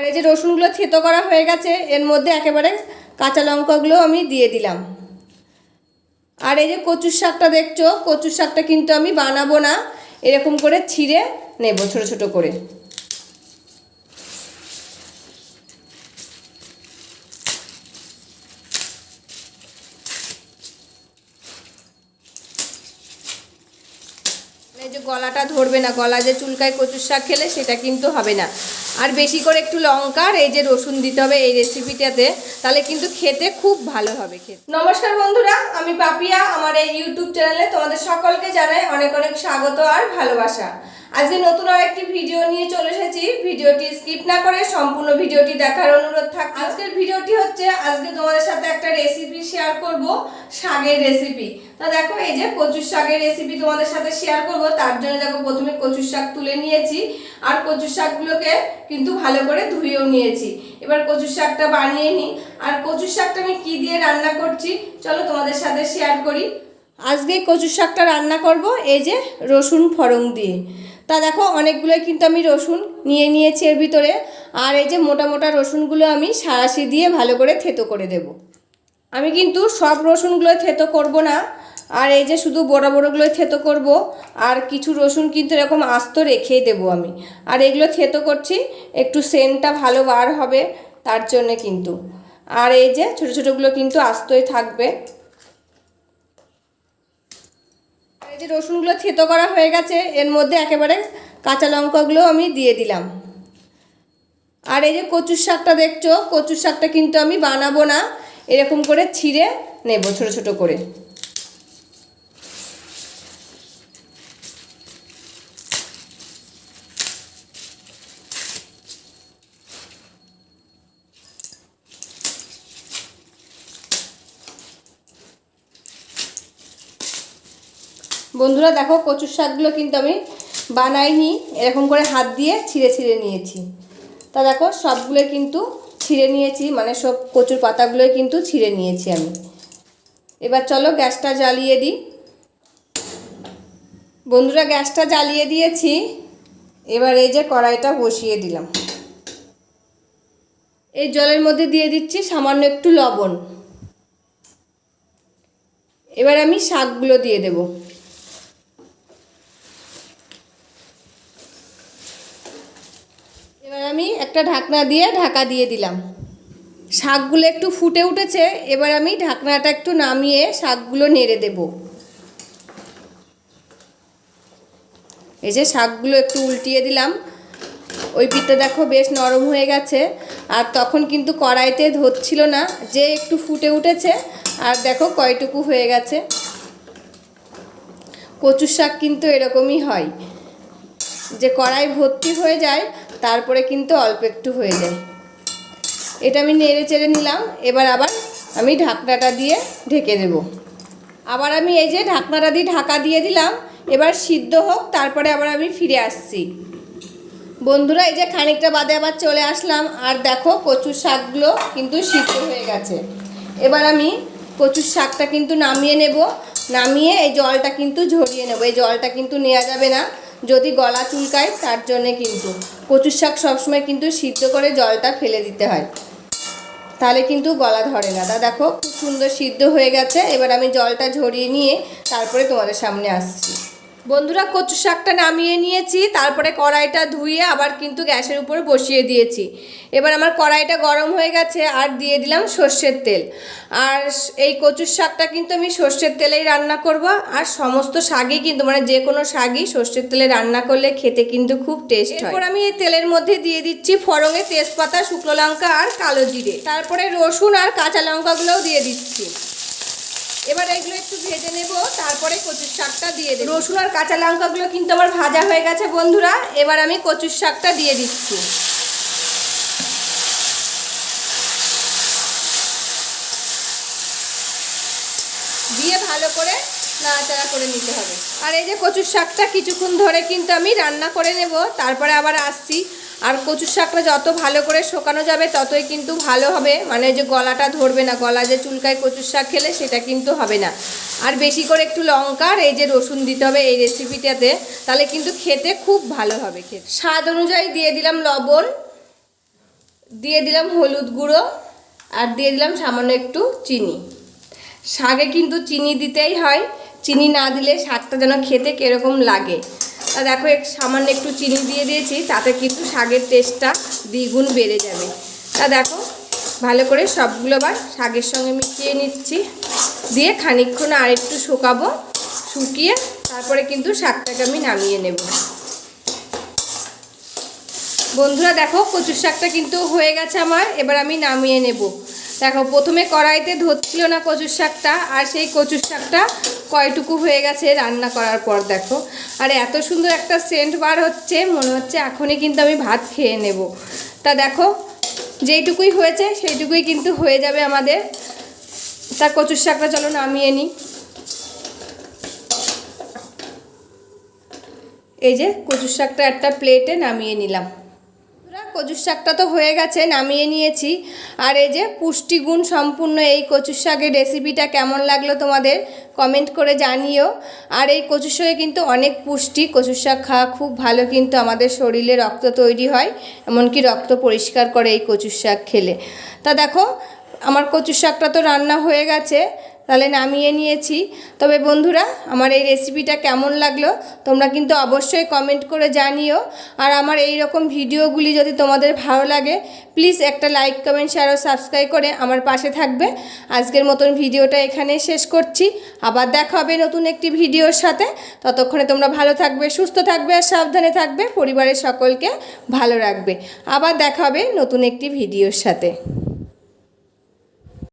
আর এই যে রসুনগুলো থেতো করা হয়ে গেছে, এর মধ্যে একেবারে কাঁচা লঙ্কাগুলো আমি দিয়ে দিলাম। আর এই যে কচুর শাকটা দেখছো, কচুর শাকটা কিন্তু আমি বানাবো না, এরকম করে ছিঁড়ে নেব ছোট ছোট করে। এই যে গলাটা ধরবে না, গলা যে চুলকায় কচুর শাক খেলে সেটা কিন্তু হবে না। আর বেশি করে একটু লঙ্কা আর এই যে রসুন দিতে হবে এই রেসিপিটাতে, তাহলে কিন্তু খেতে খুব ভালো হবে খেতে। নমস্কার বন্ধুরা, আমি পাপিয়া। আমার এই ইউটিউব চ্যানেলে তোমাদের সকলকে জানাই অনেক অনেক স্বাগত আর ভালোবাসা। আজকে নতুন আরেকটি ভিডিও নিয়ে চলে এসেছি। ভিডিওটি স্কিপ না করে সম্পূর্ণ ভিডিওটি দেখার অনুরোধ থাকবে। আজকের ভিডিওটি হচ্ছে, আজকে তোমাদের সাথে একটা রেসিপি শেয়ার করব, শাকের রেসিপি। তা দেখো, এই যে কচুর শাকের রেসিপি তোমাদের সাথে শেয়ার করব। তার জন্য দেখো প্রথমে কচুর শাক তুলে নিয়েছি, আর কচুর শাকগুলোকে কিন্তু ভালো করে ধুয়েও নিয়েছি। এবার কচুর শাকটা বানিয়ে নিই। আর কচুর শাকটা আমি কি দিয়ে রান্না করছি চলো তোমাদের সাথে শেয়ার করি। আজকে কচুর শাকটা রান্না করব এই যে রসুন ফড়ং দিয়ে। তা দেখো অনেকগুলো কিন্তু আমি রসুন নিয়ে নিয়েছি এর ভিতরে। আর এই যে মোটা মোটা রসুনগুলো আমি সাঁড়াশি দিয়ে ভালো করে থেতো করে দেব। আমি কিন্তু সব রসুনগুলো থেতো করব না, আর এই যে শুধু বড় বড়গুলো থেতো করব। আর কিছু রসুন কিন্তু এরকম আস্ত রেখেই দেবো আমি। আর এগুলো থেতো করছি একটু সেন্টটা ভালো বার হবে তার জন্যে কিন্তু। আর এই যে ছোটো ছোটোগুলো কিন্তু আস্তই থাকবে। এই যে রসুনগুলো থেতো করা হয়ে গেছে, এর মধ্যে একেবারে কাঁচা লঙ্কাগুলো আমি দিয়ে দিলাম। আর এই যে কচুর শাকটা দেখছো, কচুর শাকটা কিন্তু আমি বানাবো না, এরকম করে ছিঁড়ে নেব ছোট ছোট করে। বন্ধুরা দেখো, কচুর শাকগুলো কিন্তু আমি বানাইনি, এরকম করে হাত দিয়ে ছিঁড়ে ছিঁড়ে নিয়েছি। তা দেখো সবগুলো কিন্তু ছিঁড়ে নিয়েছি, মানে সব কচুর পাতাগুলোই কিন্তু ছিঁড়ে নিয়েছি আমি। এবার চলো গ্যাসটা জ্বালিয়ে দিই। বন্ধুরা গ্যাসটা জ্বালিয়ে দিয়েছি। এবার এই যে কড়াইটা বসিয়ে দিলাম। এই জলের মধ্যে দিয়ে দিচ্ছি সামান্য একটু লবণ। এবার আমি শাকগুলো দিয়ে দেব। এবার আমি একটা ঢাকনা দিয়ে ঢাকা দিয়ে দিলাম। শাকগুলো একটু ফুটে উঠেছে, এবার আমি ঢাকনাটা একটু নামিয়ে শাকগুলো নেড়ে দেব। এই যে শাকগুলো একটু উল্টিয়ে দিলাম। ওই পিঠটা দেখো বেশ নরম হয়ে গেছে, আর তখন কিন্তু কড়াইতে ধরছিল না, যে একটু ফুটে উঠেছে। আর দেখো কয়টুকু হয়ে গেছে। কচুর শাক কিন্তু এরকমই হয়, যে কড়াই ভর্তি হয়ে যায় তারপরে কিন্তু অল্প একটু হয়ে যায়। এটা আমি নেড়ে চেড়ে নিলাম। এবার আবার আমি ঢাকনাটা দিয়ে ঢেকে দেব। আবার আমি এই যে ঢাকনাটা দিয়ে ঢাকা দিয়ে দিলাম। এবার সিদ্ধ হোক, তারপরে আবার আমি ফিরে আসছি। বন্ধুরা এই যে খানিকটা বাদে আবার চলে আসলাম, আর দেখো কচুর শাকগুলো কিন্তু সিদ্ধ হয়ে গেছে। এবার আমি কচুর শাকটা কিন্তু নামিয়ে নেব। নামিয়ে এই জলটা কিন্তু ঝরিয়ে নেব। এই জলটা কিন্তু নেওয়া যাবে না, যদি গলা চুলকায় তার জন্যে কিন্তু কচুর শাক সবসময় কিন্তু সিদ্ধ করে জলটা ফেলে দিতে হয়, তাহলে কিন্তু গলা ধরে না। তা দেখো খুব সুন্দর সিদ্ধ হয়ে গেছে। এবার আমি জলটা ঝরিয়ে নিয়ে তারপরে তোমাদের সামনে আসছি। বন্ধুরা কচু শাকটা নামিয়ে নিয়েছি, তারপরে কড়াইটা ধুয়ে আবার কিন্তু গ্যাসের উপরে বসিয়ে দিয়েছি। এবার আমার কড়াইটা গরম হয়ে গেছে, আর দিয়ে দিলাম সর্ষের তেল। আর এই কচুর শাকটা কিন্তু আমি সর্ষের তেলেই রান্না করব। আর সমস্ত শাকই কিন্তু, মানে যে কোনো শাকই সর্ষের তেলে রান্না করলে খেতে কিন্তু খুব টেস্ট হয়। এরপর আমি এই তেলের মধ্যে দিয়ে দিচ্ছি ফোড়নে তেজপাতা, শুকনো লঙ্কা আর কালো জিরে। তারপরে রসুন আর কাঁচা লঙ্কাগুলোও দিয়ে দিচ্ছি। এবার এগুলো একটু ভেজে নেব, তারপরে কচুর শাকটা দিয়ে দেব। রসুন আর কাঁচা লঙ্কাগুলো কিন্তু আমার ভাজা হয়ে গেছে বন্ধুরা। এবার আমি কচুর শাকটা দিয়ে দিচ্ছি। দিয়ে ভালো করে নাড়াচাড়া করে নিতে হবে। আর এই যে কচুর শাকটা কিছুক্ষণ ধরে কিন্তু আমি রান্না করে নেব, তারপরে আবার আসছি। আর কচুর শাকটা যত ভালো করে শোকানো যাবে ততই কিন্তু ভালো হবে, মানে যে গলাটা ধরবে না, গলা যে চুলকায় কচুর শাক খেলে সেটা কিন্তু হবে না। আর বেশি করে একটু লঙ্কা আর এই যে রসুন দিতে হবে এই রেসিপিটাতে, তাহলে কিন্তু খেতে খুব ভালো হবে। খেতে স্বাদ অনুযায়ী দিয়ে দিলাম লবণ। দিয়ে দিলাম হলুদ গুঁড়ো আর দিয়ে দিলাম সামান্য একটু চিনি। শাকে কিন্তু চিনি দিতেই হয়, চিনি না দিলে শাকটা যেন খেতে কীরকম লাগে। তা দেখো সামান্য একটু চিনি দিয়ে দিয়েছি, তাতে কিন্তু শাকের টেস্টটা দ্বিগুণ বেড়ে যাবে। তা দেখো ভালো করে সবগুলো আবার শাকের সঙ্গে মিশিয়ে নিচ্ছি, দিয়ে খানিকক্ষণ আর একটু শুকাবো, শুকিয়ে তারপরে কিন্তু শাকটাকে আমি নামিয়ে নেব। বন্ধুরা দেখো কচুর শাকটা কিন্তু হয়ে গেছে আমার, এবার আমি নামিয়ে নেব। দেখো প্রথমে কড়াইতে ধরছিল না কচুর শাকটা, আর সেই কচুর শাকটা কয়টুকু হয়ে গেছে রান্না করার পর দেখো। আর এত সুন্দর একটা সেন্ট বার হচ্ছে, মনে হচ্ছে এখনই কিন্তু আমি ভাত খেয়ে নেব। তা দেখো যেইটুকুই হয়েছে সেইটুকুই কিন্তু হয়ে যাবে আমাদের। তা কচুর শাকটা চলো নামিয়ে নিই। এই যে কচুর শাকটা একটা প্লেটে নামিয়ে নিলাম। কচুর শাকটা তো হয়ে গেছে, নামিয়ে নিয়েছি। আর এই যে পুষ্টিগুণ সম্পূর্ণ এই কচুর শাকের রেসিপিটা কেমন লাগলো তোমাদের কমেন্ট করে জানিও। আর এই কচুর শাকে কিন্তু অনেক পুষ্টি, কচুর শাক খাওয়া খুব ভালো, কিন্তু আমাদের শরীরে রক্ত তৈরি হয়, এমনকি রক্ত পরিষ্কার করে এই কচুর শাক খেলে। তা দেখো আমার কচুর শাকটা তো রান্না হয়ে গেছে, তাহলে নামিয়ে নিয়েছি। তবে বন্ধুরা আমার এই রেসিপিটা কেমন লাগলো তোমরা কিন্তু অবশ্যই কমেন্ট করে জানিও। আর আমার এই রকম ভিডিওগুলি যদি তোমাদের ভালো লাগে প্লিজ একটা লাইক কমেন্ট শেয়ার ও সাবস্ক্রাইব করে আমার পাশে থাকবে। আজকের মতন ভিডিওটা এখানেই শেষ করছি, আবার দেখা হবে নতুন একটি ভিডিওর সাথে। ততক্ষণে তোমরা ভালো থাকবে, সুস্থ থাকবে আর সাবধানে থাকবে, পরিবারের সকলকে ভালো রাখবে। আবার দেখা হবে নতুন একটি ভিডিওর সাথে।